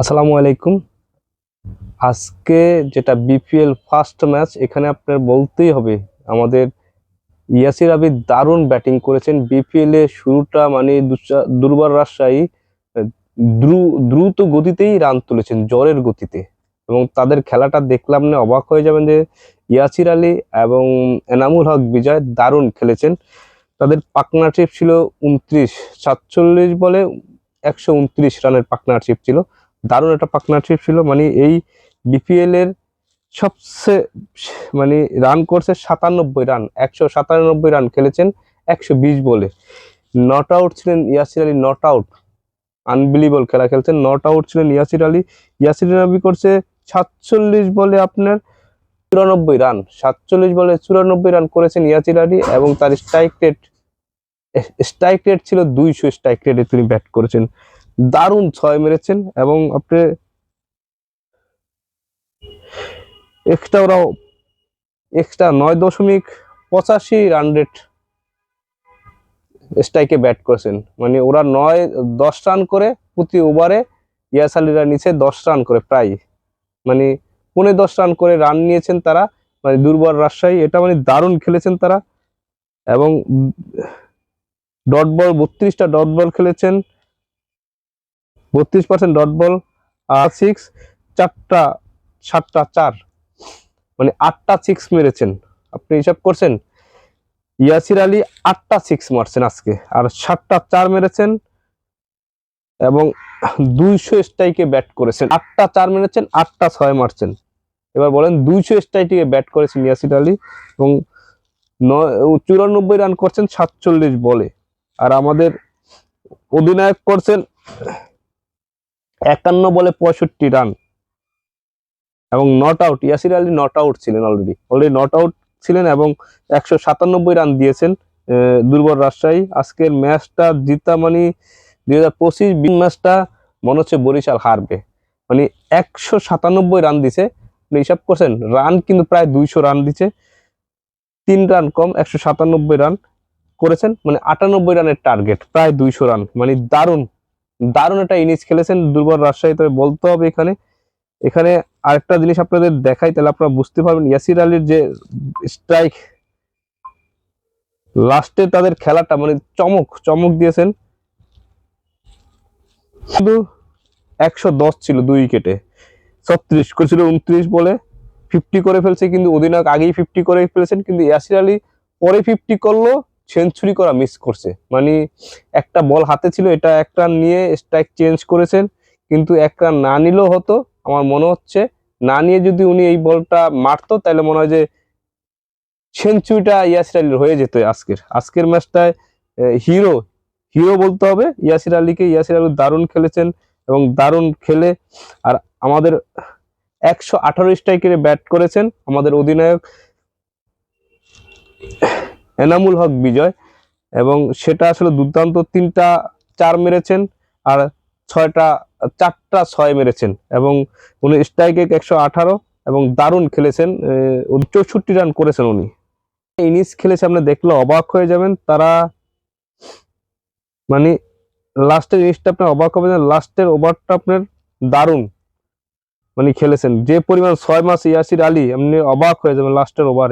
আসসালামু আলাইকুম। আজকে যেটা বিপিএল ফার্স্ট ম্যাচ, এখানে আপনার বলতেই হবে আমাদের ইয়াসির আবিদ দারুণ ব্যাটিং করেছেন। বিপিএল এ শুরুটা মানে দুর্বার রাজশাহী দ্রুত গতিতেই রান তুলেছেন, জ্বরের গতিতে, এবং তাদের খেলাটা দেখলাম না অবাক হয়ে যাবেন যে ইয়াসির আলী এবং এনামুল হক বিজয় দারুণ খেলেছেন। তাদের পার্টনারশিপ ছিল 47 বলে 129 রানের পার্টনারশিপ ছিল। দারুণ একটা পার্টনারশিপ ছিল। মানে এই বিপিএল এর সবচেয়ে মানে রান করছে 97 রান, 197 রান খেলেছেন 120 বলে। নট আউট ছিলেন Yasir Ali, not out, unbelievable খেলা খেলছেন। নট আউট ছিলেন ইয়াসির আলী। ইয়াসির আলী করছে 47 বলে আপনার 94 রান, 47 বলে 94 রান করেছেন ইয়াসির আলী, এবং তার স্ট্রাইক রেট ছিল 200 স্ট্রাইক রেটে তিনি ব্যাট করেছেন। দারুণ 6 মেরেছেন, এবং আপনি এক্সট্রা 9.85 রান রেট স্ট্রাইকে ব্যাট করেছেন। মানে ওরা 9-10 রান করে প্রতি ওভারে, ইয়াস আলীরা নিচে 10 রান করে, প্রায় মানে 9.5-10 রান করে রান নিয়েছেন তারা। মানে দুর্বার রাজশাহী, এটা মানে দারুণ খেলেছেন তারা। এবং ডট বল 32টা ডট বল খেলেছেন, 32% ডট বল, আর 7টা 4, মানে 8টা 6 মেরেছেন। আপনি হিসাব করছেন, ইয়াসির আলী 8টা 6 মারছেন আজকে, আর 7টা 4 মেরেছেন, এবং 200 স্ট্রাইকে ব্যাট করেছেন। 8টা 4 মেরেছেন, 8টা 6 মারছেন। এবার বলেন 200 স্ট্রাইকে ব্যাট করেছেন ইয়াসির আলী, এবং 94 রান করছেন 47 বলে। আর আমাদের অধিনায়ক করছেন 51 বলে 65 রান, এবং not out. Yasir Ali not out ছিলেন, অলরেডি নট আউট ছিলেন, এবং 197 রান দিয়েছেন দুর্বল রাজশাহী। আজকের ম্যাচটা জিতা মানে 2025 ম্যাচটা মনে হচ্ছে বরিশাল হারবে। মানে 197 রান দিছে, হিসাব করছেন, রান কিন্তু প্রায় 200 রান দিছে, 3 রান কম, 197 রান করেছেন, মানে 98 রানের টার্গেট, প্রায় 200 রান। মানে দারুণ দারুণ একটা ইনিংস খেলেছেন দুর্বল রাজশাহী। তবে বলতে হবে এখানে আরেকটা জিনিস আপনাদের দেখাই, তাহলে আপনারা বুঝতে পারবেন ইয়াসির আলীর যে স্ট্রাইক, লাস্টে তাদের খেলাটা মানে চমক দিয়েছেন। শুধু 110 ছিল 2 উইকেটে, 36 করেছিল 29 বলে 50 করে ফেলছে, কিন্তু অধিনায়ক আগেই 50 করে ফেলেছেন। কিন্তু ইয়াসির আলী পরে 50 করলো, সেঞ্চুরি করা মিস করছে। মানে একটা বল হাতে ছিল, এটা একটা নিয়ে স্ট্রাইক চেঞ্জ করেছেন, কিন্তু একটা না নিলেও হতো। আমার মনে হচ্ছে না নিয়ে যদি উনি এই বলটা মারতো, তাহলে মনে হয় যে সেঞ্চুরিটা ইয়াসির আলীর হয়ে যেত। আজকের ম্যাচটায় হিরো হিরো বলতে হবে ইয়াসির আলীকে। ইয়াসির আলী দারুণ খেলেছেন, এবং দারুণ খেলে আর আমাদের 118 স্ট্রাইকের ব্যাট করেছেন আমাদের অধিনায়ক এনামুল হক বিজয়, এবং সেটা আসলে দুর্দান্ত। 3টা 4 মেরেছেন, আর 4টা 6 মেরেছেন, এবং উনি স্ট্রাইকে 118, এবং দারুণ খেলেছেন। 64 রান করেছেন উনি। ইনিংস খেলেছে, আপনি দেখলে অবাক হয়ে যাবেন। তারা মানে লাস্টের ইনিংসটা আপনার অবাক হবেন, লাস্টের ওভারটা আপনার দারুণ মানে খেলেছেন। যে পরিমাণ 6 মাস ইয়াসির আলী, আপনি অবাক হয়ে যাবেন লাস্টের ওভারে।